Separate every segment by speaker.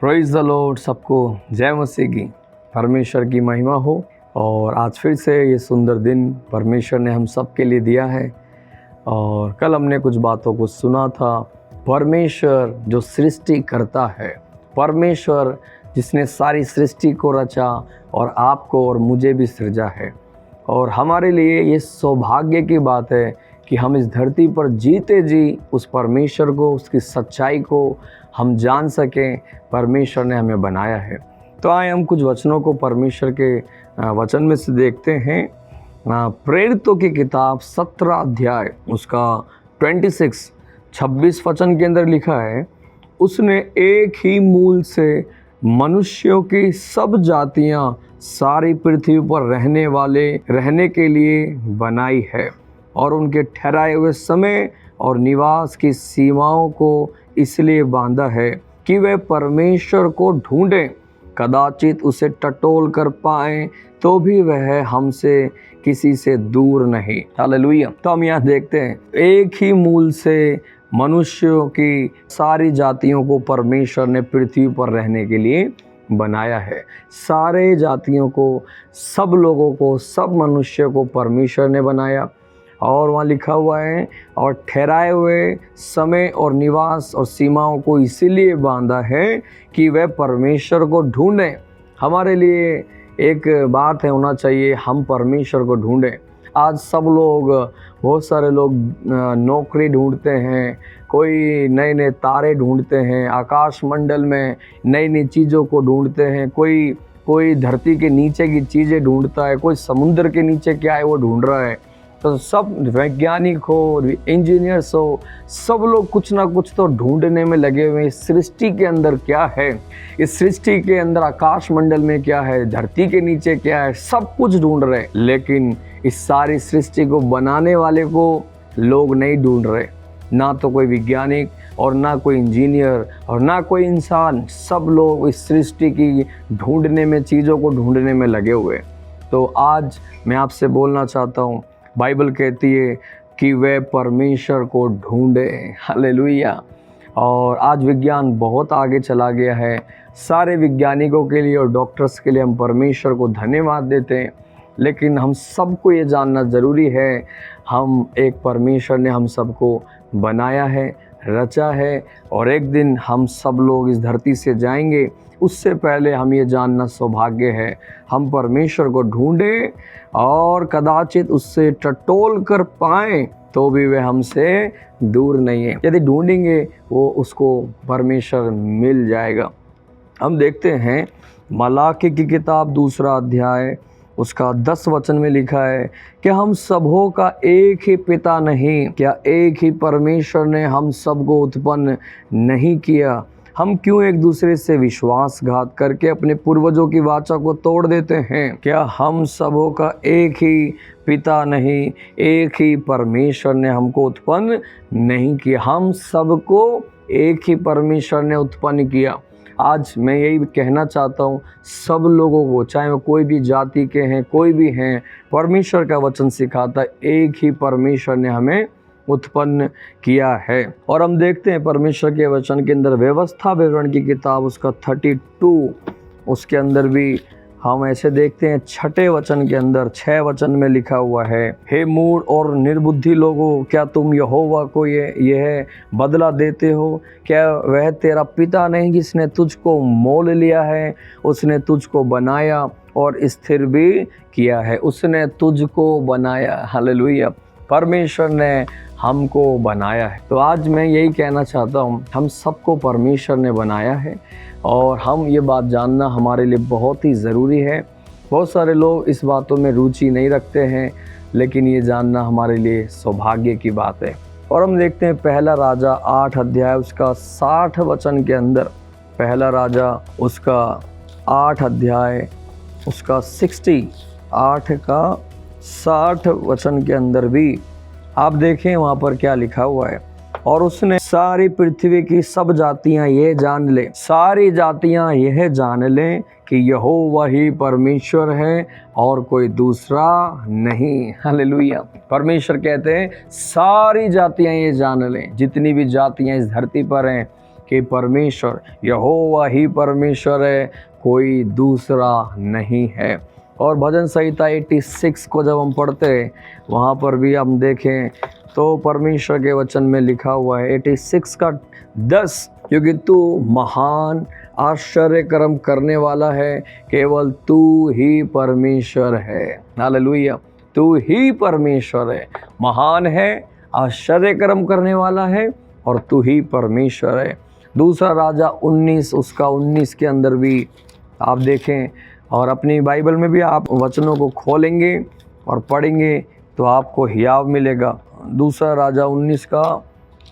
Speaker 1: Praise the Lord. सबको जय मसीह की, परमेश्वर की महिमा हो। और आज फिर से ये सुंदर दिन परमेश्वर ने हम सब के लिए दिया है। और कल हमने कुछ बातों को सुना था। परमेश्वर जो सृष्टि करता है, परमेश्वर जिसने सारी सृष्टि को रचा और आपको और मुझे भी सृजा है। और हमारे लिए ये सौभाग्य की बात है कि हम इस धरती पर जीते जी उस परमेश्वर को, उसकी सच्चाई को हम जान सकें। परमेश्वर ने हमें बनाया है। तो आए हम कुछ वचनों को परमेश्वर के वचन में से देखते हैं। प्रेरितों की किताब 17 अध्याय उसका 26 वचन के अंदर लिखा है, उसने एक ही मूल से मनुष्यों की सब जातियां सारी पृथ्वी पर रहने के लिए बनाई है और उनके ठहराए हुए समय और निवास की सीमाओं को इसलिए बांधा है कि वे परमेश्वर को ढूंढें, कदाचित उसे टटोल कर पाएं, तो भी वह हमसे किसी से दूर नहीं। हालेलुया। तो हम यहाँ देखते हैं, एक ही मूल से मनुष्यों की सारी जातियों को परमेश्वर ने पृथ्वी पर रहने के लिए बनाया है। सारे जातियों को, सब लोगों को, सब मनुष्य को परमेश्वर ने बनाया। और वहाँ लिखा हुआ है, और ठहराए हुए समय और निवास और सीमाओं को इसीलिए बांधा है कि वह परमेश्वर को ढूंढें। हमारे लिए एक बात है होना चाहिए, हम परमेश्वर को ढूंढें। आज सब लोग, बहुत सारे लोग नौकरी ढूंढते हैं, कोई नए नए तारे ढूंढते हैं, आकाश मंडल में नई नई चीज़ों को ढूंढते हैं, कोई धरती के नीचे की चीज़ें ढूंढता है, कोई समुद्र के नीचे क्या है वो ढूंढ रहा है। तो सब वैज्ञानिक हो, इंजीनियर्स हो, सब लोग कुछ ना कुछ तो ढूंढने में लगे हुए हैं। इस सृष्टि के अंदर क्या है, इस सृष्टि के अंदर आकाश मंडल में क्या है, धरती के नीचे क्या है, सब कुछ ढूंढ रहे हैं। लेकिन इस सारी सृष्टि को बनाने वाले को लोग नहीं ढूंढ रहे। ना तो कोई वैज्ञानिक और ना कोई इंजीनियर और ना कोई इंसान, सब लोग इस सृष्टि की ढूंढने में, चीज़ों को ढूंढने में लगे हुए। तो आज मैं आपसे बोलना चाहता हूँ, बाइबल कहती है कि वे परमेश्वर को ढूंढे। हालेलुया। और आज विज्ञान बहुत आगे चला गया है। सारे वैज्ञानिकों के लिए और डॉक्टर्स के लिए हम परमेश्वर को धन्यवाद देते हैं। लेकिन हम सबको ये जानना ज़रूरी है, हम एक परमेश्वर ने हम सबको बनाया है, रचा है, और एक दिन हम सब लोग इस धरती से जाएंगे। उससे पहले हम ये जानना सौभाग्य है, हम परमेश्वर को ढूंढें और कदाचित उससे टटोल कर पाएं, तो भी वह हमसे दूर नहीं है। यदि ढूंढेंगे वो उसको परमेश्वर मिल जाएगा। हम देखते हैं मलाकी की किताब 2 अध्याय उसका 10 वचन में लिखा है कि हम सबों का एक ही पिता नहीं, क्या एक ही परमेश्वर ने हम सबको उत्पन्न नहीं किया? हम क्यों एक दूसरे से विश्वासघात करके अपने पूर्वजों की वाचा को तोड़ देते हैं? क्या हम सबों का एक ही पिता नहीं, एक ही परमेश्वर ने हमको उत्पन्न नहीं किया? हम सबको एक ही परमेश्वर ने उत्पन्न किया। आज मैं यही कहना चाहता हूँ, सब लोगों को, चाहे वो कोई भी जाति के हैं, कोई भी हैं, परमेश्वर का वचन सिखाता है एक ही परमेश्वर ने हमें उत्पन्न किया है। और हम देखते हैं परमेश्वर के वचन के अंदर व्यवस्था विवरण की किताब उसका 32 उसके अंदर भी हम ऐसे देखते हैं, 6 वचन के अंदर 6 वचन में लिखा हुआ है, हे मूढ़ और निर्बुद्धि लोगों, क्या तुम यहोवा को यह बदला देते हो? क्या वह तेरा पिता नहीं जिसने तुझको मोल लिया है? उसने तुझको बनाया और स्थिर भी किया है। उसने तुझको बनाया। हालेलुया। परमेश्वर ने हमको बनाया है। तो आज मैं यही कहना चाहता हूँ, हम सबको परमेश्वर ने बनाया है और हम ये बात जानना हमारे लिए बहुत ही ज़रूरी है। बहुत सारे लोग इस बातों में रुचि नहीं रखते हैं, लेकिन ये जानना हमारे लिए सौभाग्य की बात है। और हम देखते हैं पहला राजा 8 अध्याय उसका 60 वचन के अंदर, पहला राजा उसका 8 अध्याय उसका 8 का 60 वचन के अंदर भी आप देखें वहाँ पर क्या लिखा हुआ है, और उसने सारी पृथ्वी की सब जातियां ये जान ले, सारी जातियां यह जान लें कि यहोवा ही परमेश्वर है और कोई दूसरा नहीं। हालेलुया। परमेश्वर कहते हैं सारी जातियां ये जान लें, जितनी भी जातियां इस धरती पर हैं, कि परमेश्वर यहोवा ही परमेश्वर है, कोई दूसरा नहीं है। और भजन संहिता 86 को जब हम पढ़ते हैं, वहाँ पर भी हम देखें तो परमेश्वर के वचन में लिखा हुआ है 86 का 10, क्योंकि तू महान आश्चर्य कर्म करने वाला है, केवल तू ही परमेश्वर है। हालेलुया, तू ही परमेश्वर है, महान है, आश्चर्य कर्म करने वाला है और तू ही परमेश्वर है। दूसरा राजा 19 उसका 19 के अंदर भी आप देखें, और अपनी बाइबल में भी आप वचनों को खोलेंगे और पढ़ेंगे तो आपको हियाव मिलेगा। दूसरा राजा 19 का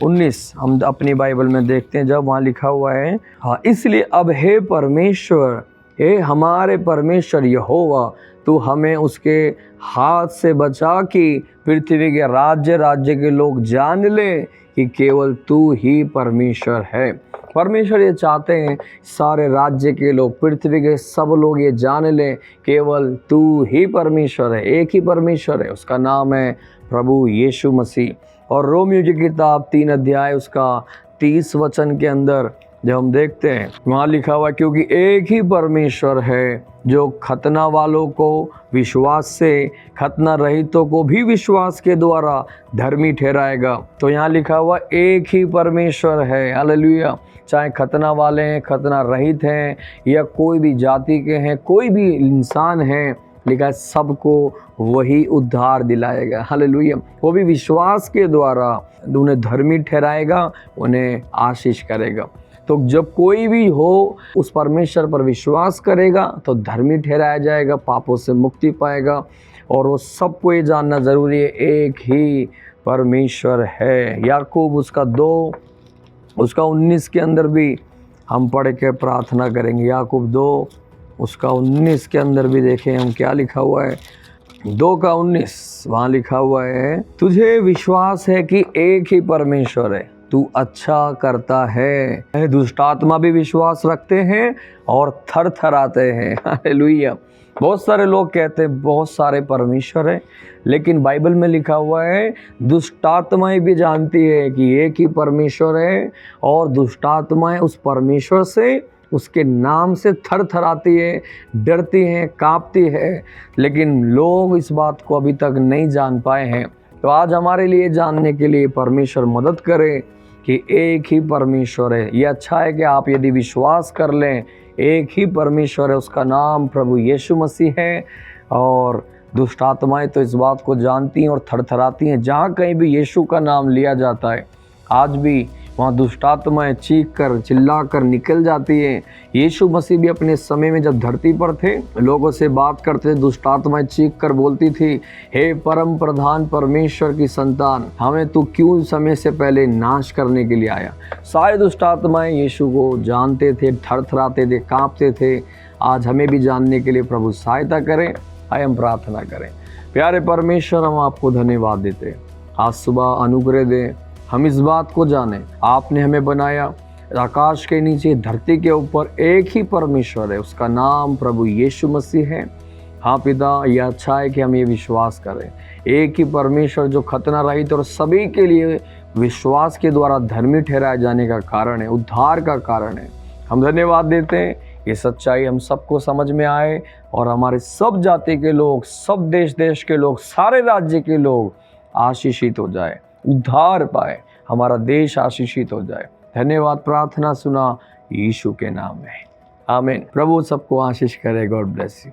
Speaker 1: 19 हम अपनी बाइबल में देखते हैं, जब वहाँ लिखा हुआ है, हाँ, इसलिए अब हे परमेश्वर, हे हमारे परमेश्वर यहोवा, तू हमें उसके हाथ से बचा कि पृथ्वी के राज्य के लोग जान ले कि केवल तू ही परमेश्वर है। परमेश्वर ये चाहते हैं सारे राज्य के लोग, पृथ्वी के सब लोग ये जान लें केवल तू ही परमेश्वर है, एक ही परमेश्वर है, उसका नाम है प्रभु यीशु मसीह। और रोमियो की किताब 3 अध्याय उसका 30 वचन के अंदर जब हम देखते हैं, वहाँ लिखा हुआ, क्योंकि एक ही परमेश्वर है जो खतना वालों को विश्वास से, खतना रहितों को भी विश्वास के द्वारा धर्मी ठहराएगा। तो यहाँ लिखा हुआ एक ही परमेश्वर है। हालेलुया, चाहे खतना वाले हैं, खतना रहित हैं, या कोई भी जाति के हैं, कोई भी इंसान हैं, लिखा सबको वही उद्धार दिलाएगा। हालेलुया, वो भी विश्वास के द्वारा उन्हें धर्मी ठहराएगा, उन्हें आशीष करेगा। तो जब कोई भी हो उस परमेश्वर पर विश्वास करेगा तो धर्मी ठहराया जाएगा, पापों से मुक्ति पाएगा। और वो सबको ये जानना ज़रूरी है, एक ही परमेश्वर है। याकूब उसका 2 उसका 19 के अंदर भी हम पढ़ के प्रार्थना करेंगे। याकूब 2 उसका 19 के अंदर भी देखें हम क्या लिखा हुआ है। 2 का 19 वहाँ लिखा हुआ है, तुझे विश्वास है कि एक ही परमेश्वर है, तू अच्छा करता है। दुष्ट आत्मा भी विश्वास रखते हैं और थर थर आते हैं। हालेलुया, बहुत सारे लोग कहते हैं बहुत सारे परमेश्वर हैं, लेकिन बाइबल में लिखा हुआ है दुष्ट आत्माएं भी जानती है कि एक ही परमेश्वर है, और दुष्ट आत्माएं उस परमेश्वर से, उसके नाम से थर थर आती है, डरती हैं, कांपती है। लेकिन लोग इस बात को अभी तक नहीं जान पाए हैं। तो आज हमारे लिए जानने के लिए परमेश्वर मदद करे कि एक ही परमेश्वर है। ये अच्छा है कि आप यदि विश्वास कर लें, एक ही परमेश्वर है, उसका नाम प्रभु यीशु मसीह है। और दुष्ट आत्माएं तो इस बात को जानती हैं और थरथराती हैं। जहाँ कहीं भी यीशु का नाम लिया जाता है, आज भी वहाँ दुष्ट आत्माएं चीख कर चिल्ला कर निकल जाती हैं। यीशु मसीह भी अपने समय में जब धरती पर थे, लोगों से बात करते, दुष्ट आत्माएं चीख कर बोलती थी, हे परम प्रधान परमेश्वर की संतान, हमें तू क्यों समय से पहले नाश करने के लिए आया। सारे दुष्ट आत्माएं यीशु को जानते थे, थरथराते थे, कांपते थे। आज हमें भी जानने के लिए प्रभु सहायता करें। आइए हम प्रार्थना करें। प्यारे परमेश्वर, हम आपको धन्यवाद देते, आज सुबह अनुग्रह दें, हम इस बात को जानें आपने हमें बनाया, आकाश के नीचे धरती के ऊपर एक ही परमेश्वर है, उसका नाम प्रभु यीशु मसीह है। हाँ पिता, यह अच्छा है कि हम ये विश्वास करें, एक ही परमेश्वर जो खतना रहित और सभी के लिए विश्वास के द्वारा धर्मी ठहराए जाने का कारण है, उद्धार का कारण है। हम धन्यवाद देते हैं, ये सच्चाई हम सबको समझ में आए और हमारे सब जाति के लोग, सब देश के लोग, सारे राज्य के लोग आशीषित हो जाए, उद्धार पाए, हमारा देश आशीषित हो जाए। धन्यवाद, प्रार्थना सुना यीशु के नाम में, आमीन। प्रभु सबको आशीष करे। God bless you.